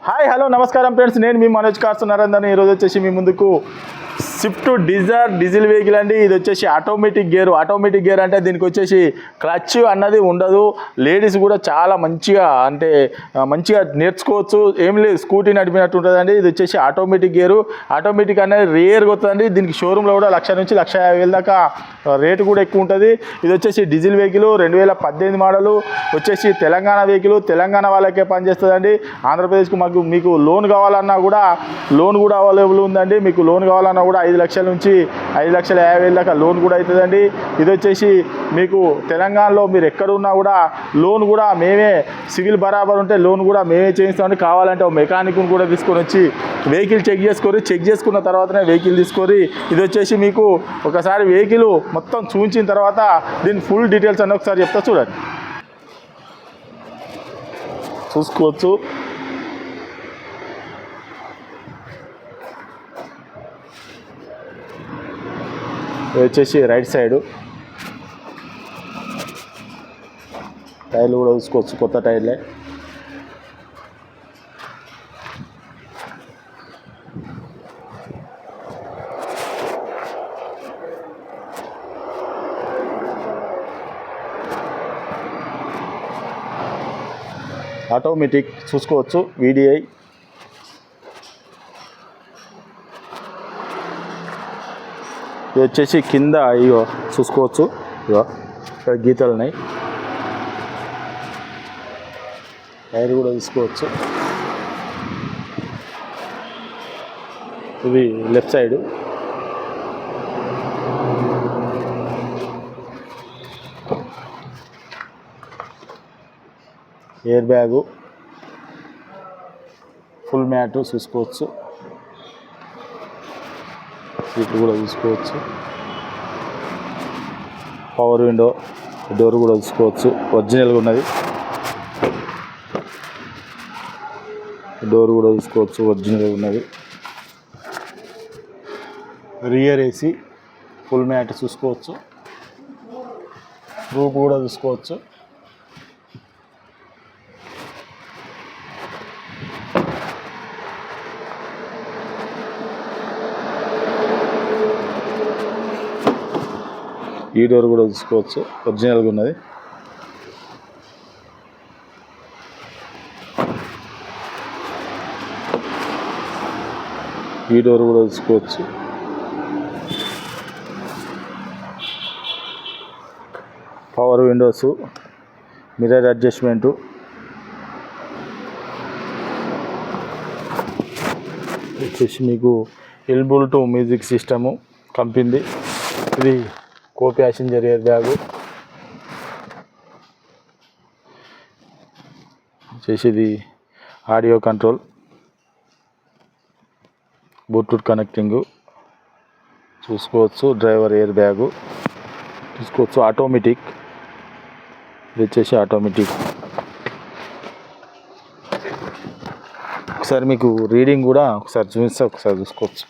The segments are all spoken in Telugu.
హాయ్ హలో నమస్కారం ఫ్రెండ్స్, నేను మీ మనోజ్ కార్స్ నరేందర్. ఈరోజు వచ్చేసి మీ ముందుకు స్విఫ్ట్ డిజైర్ డీజిల్ వెహికల్ అండి. ఇది వచ్చేసి ఆటోమేటిక్ గేర్ అంటే దీనికి వచ్చేసి క్లచ్ అన్నది ఉండదు. లేడీస్ కూడా చాలా మంచిగా నేర్చుకోవచ్చు. ఏం లేదు, స్కూటీ నడిపినట్టు ఉంటుందండి. ఇది వచ్చేసి ఆటోమేటిక్ అనేది రేర్గా వస్తుందండి. దీనికి షోరూంలో కూడా 1,00,000 నుంచి 1,50,000 దాకా రేటు కూడా ఎక్కువ ఉంటుంది. ఇది వచ్చేసి డీజిల్ వెహికల్ 2018 మోడలు వచ్చేసి తెలంగాణ వెహికల్. తెలంగాణ వాళ్ళకే పనిచేస్తుందండి. ఆంధ్రప్రదేశ్కు మీకు లోన్ కావాలన్నా కూడా లోన్ కూడా అవైలబుల్ ఉందండి. మీకు లోన్ కావాలన్నా కూడా 5,00,000 నుంచి 5,50,000 దాకా లోన్ కూడా అవుతుందండి. ఇది వచ్చేసి మీకు తెలంగాణలో మీరు ఎక్కడున్నా కూడా లోన్ కూడా మేమే, సివిల్ బరాబర్ ఉంటే లోన్ కూడా మేమే చేయిస్తామండి. కావాలంటే ఒక మెకానిక్ని కూడా తీసుకొని వచ్చి వెహికల్ చెక్ చేసుకున్న తర్వాతనే వెహికల్ తీసుకొని ఇది వచ్చేసి మీకు ఒకసారి వెహికల్ మొత్తం చూపించిన తర్వాత దీని ఫుల్ డీటెయిల్స్ అన్నీ ఒకసారి చెప్తా చూడండి, చూసుకోవచ్చు. ఇది వచ్చేసి రైట్ సైడు టైర్లు కూడా చూసుకోవచ్చు, కొత్త టైర్లే. ఆటోమేటిక్ చూసుకోవచ్చు, VDI. ఇది వచ్చేసి కింద ఇగో చూసుకోవచ్చు, ఇగో ఇక్కడ గీతలు ఉన్నాయి. టైర్ కూడా తీసుకోవచ్చు. ఇది left side. Air bag, full mat చూసుకోవచ్చు. సీట్లు కూడా చూసుకోవచ్చు. పవర్ విండో, డోర్ కూడా చూసుకోవచ్చు, ఒరిజినల్గా ఉన్నది. డోర్ కూడా చూసుకోవచ్చు, ఒరిజినల్గా ఉన్నది. రియర్ AC, ఫుల్ మ్యాట్ చూసుకోవచ్చు. రూఫ్ కూడా చూసుకోవచ్చు. ఈ డోర్ కూడా చూసుకోవచ్చు, ఒరిజినల్గా ఉన్నది. ఈ డోర్ కూడా చూసుకోవచ్చు. పవర్ విండోస్, మిర్రర్ అడ్జస్ట్మెంటు, వచ్చేసి మీకు ఎల్బుల్ టు మ్యూజిక్ సిస్టము కంపెనీది. ఇది ప్యాసింజర్ ఎయిర్ బ్యాగు చేసేది. ఆడియో కంట్రోల్, బ్లూటూత్ కనెక్టింగ్ చూసుకోవచ్చు. డ్రైవర్ ఎయిర్ బ్యాగు చూసుకోవచ్చు. ఆటోమేటిక్, ఇది వచ్చేసి ఆటోమేటిక్. ఒకసారి మీకు రీడింగ్ కూడా ఒకసారి చూపిస్తే ఒకసారి చూసుకోవచ్చు.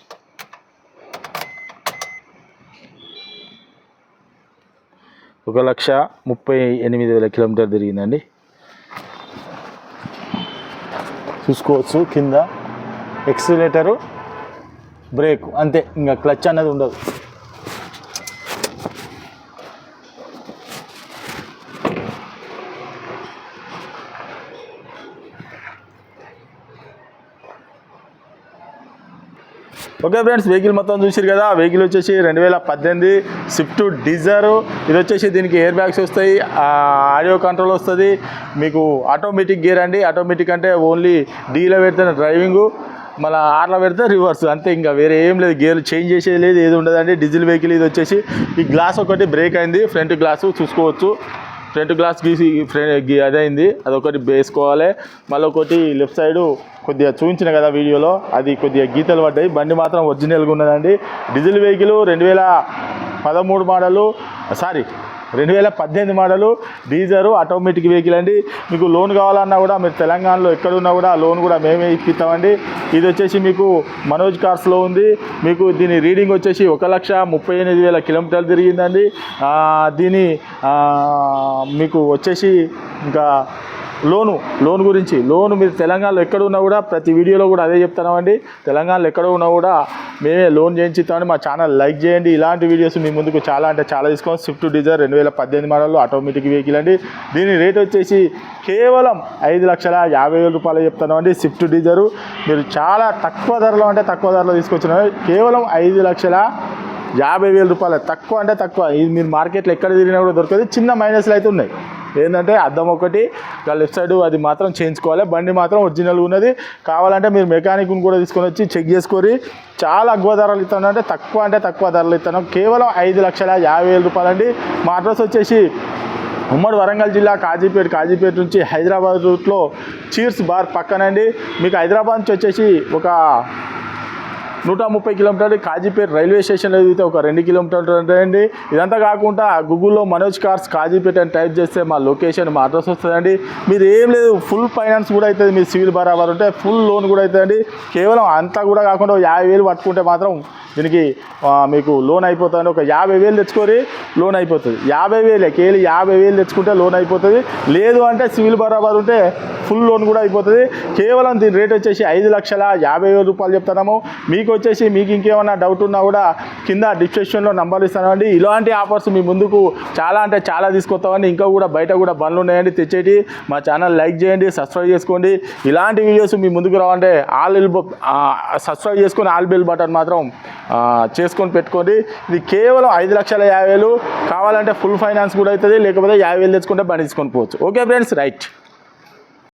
1,38,000 కిలోమీటర్ తిరిగిందండి. చూసుకోవచ్చు. కింద ఎక్సిలేటరు, బ్రేక్, అంతే, ఇంకా క్లచ్ అన్నది ఉండదు. ఓకే ఫ్రెండ్స్, వెహికల్ మొత్తం చూసారు కదా. వెహికల్ వచ్చేసి 2018 స్విఫ్ట్ డిజైర్. ఇది వచ్చేసి దీనికి ఎయిర్ బ్యాగ్స్ వస్తాయి, ఆడియో కంట్రోల్ వస్తుంది. మీకు ఆటోమేటిక్ గేర్ అండి. ఆటోమేటిక్ అంటే ఓన్లీ డీలో పెడితే డ్రైవింగు, మళ్ళీ ఆర్లో పెడితే రివర్స్, అంతే. ఇంకా వేరే ఏం లేదు, గేర్లు చేంజ్ చేసేది లేదు, ఏది ఉండదండి. Diesel vehicle. ఇది వచ్చేసి ఈ గ్లాస్ ఒకటి బ్రేక్ అయింది, ఫ్రంట్ గ్లాసు చూసుకోవచ్చు. ఫ్రంట్ గ్లాస్ గీసి అదైంది, అదొకటి వేసుకోవాలి. మళ్ళీ ఒకటి లెఫ్ట్ సైడు కొద్దిగా చూపించిన కదా వీడియోలో, అది కొద్దిగా గీతలు పడ్డాయి. బండి మాత్రం ఒరిజినల్గా ఉన్నదండి. Diesel vehicle 2013 model, 2018 model డీజర్ automatic vehicle అండి. మీకు లోన్ కావాలన్నా కూడా మీరు తెలంగాణలో ఎక్కడున్నా కూడా లోన్ కూడా మేమే ఇప్పిస్తామండి. ఇది వచ్చేసి మీకు మనోజ్ కార్స్లో ఉంది. మీకు దీని రీడింగ్ వచ్చేసి 1,38,000 కిలోమీటర్లు తిరిగిందండి. దీని మీకు వచ్చేసి ఇంకా లోన్ గురించి మీరు తెలంగాణలో ఎక్కడ ఉన్నా కూడా ప్రతి వీడియోలో కూడా అదే చెప్తున్నామండి. తెలంగాణలో ఎక్కడ ఉన్నా కూడా మేమే లోన్ చేయించుతామని మా ఛానల్ లైక్ చేయండి. ఇలాంటి వీడియోస్ మీ ముందుకు చాలా అంటే చాలా తీసుకోండి. Swift Dzire 2018 model automatic vehicle అండి. దీని రేట్ వచ్చేసి కేవలం 5,50,000 రూపాయలు చెప్తున్నామండి. స్విఫ్ట్ డిజైర్ మీరు చాలా తక్కువ ధరలో తీసుకొచ్చిన కేవలం 5,50,000 రూపాయలు. తక్కువ అంటే తక్కువ. ఇది మీరు మార్కెట్లో ఎక్కడ తిరిగినా కూడా దొరకదు. చిన్న మైనస్లు అయితే ఉన్నాయి. ఏంటంటే అద్దం ఒకటి లెఫ్ట్ సైడ్ అది మాత్రం చేయించుకోవాలి. బండి మాత్రం ఒరిజినల్గా ఉన్నది. కావాలంటే మీరు మెకానిక్ని కూడా తీసుకొని వచ్చి చెక్ చేసుకొని చాలా తక్కువ ధరలు ఇస్తాను. అంటే తక్కువ ధరలు ఇస్తాను. కేవలం 5,50,000 రూపాయలు అండి. మా అడ్రస్ వచ్చేసి ఉమ్మడి వరంగల్ జిల్లా కాజీపేట నుంచి హైదరాబాద్ రూట్లో చీర్స్ బార్ పక్కనండి. మీకు హైదరాబాద్ నుంచి వచ్చేసి ఒక 130 కిలోమీటర్లు. కాజీపేట రైల్వే స్టేషన్లో ఎదిగితే ఒక 2 కిలోమీటర్లు ఉంటాయండి. ఇదంతా కాకుండా గూగుల్లో మనోజ్ కార్స్ కాజీపేట అని టైప్ చేస్తే మా లొకేషన్ మా అడ్రస్ వస్తుందండి. మీరు ఏం లేదు, ఫుల్ ఫైనాన్స్ కూడా అవుతుంది. మీ సివిల్ బరాబర్ ఉంటే ఫుల్ లోన్ కూడా అవుతుందండి. కేవలం అంతా కూడా కాకుండా 50,000 పట్టుకుంటే మాత్రం దీనికి మీకు లోన్ అయిపోతుంది. ఒక 50,000 తెచ్చుకొని లోన్ అయిపోతుంది. 50,000 కేవలం 50,000 తెచ్చుకుంటే లోన్ అయిపోతుంది. లేదు అంటే సివిల్ బరాబర్ ఉంటే ఫుల్ లోన్ కూడా అయిపోతుంది. కేవలం దీని రేట్ వచ్చేసి 5,50,000 రూపాయలు చెప్తున్నాము. మీకు ఇంకేమన్నా డౌట్ ఉన్నా కూడా కింద డిస్క్రిప్షన్లో నంబర్ ఇస్తానండి. ఇలాంటి ఆఫర్స్ మీ ముందుకు చాలా అంటే చాలా తీసుకొస్తామండి. ఇంకా కూడా బయట కూడా బండ్లు ఉన్నాయండి తెచ్చేటి. మా ఛానల్ లైక్ చేయండి, సబ్స్క్రైబ్ చేసుకోండి. ఇలాంటి వీడియోస్ మీ ముందుకు రావాలంటే సబ్స్క్రైబ్ చేసుకొని ఆల్ బెల్ బటన్ మాత్రం చేసుకొని పెట్టుకోండి. ఇది కేవలం 5,50,000. కావాలంటే ఫుల్ ఫైనాన్స్ కూడా అవుతుంది. లేకపోతే 50,000 తెచ్చుకుంటే బండి తీసుకొని పోవచ్చు. Okay friends, right.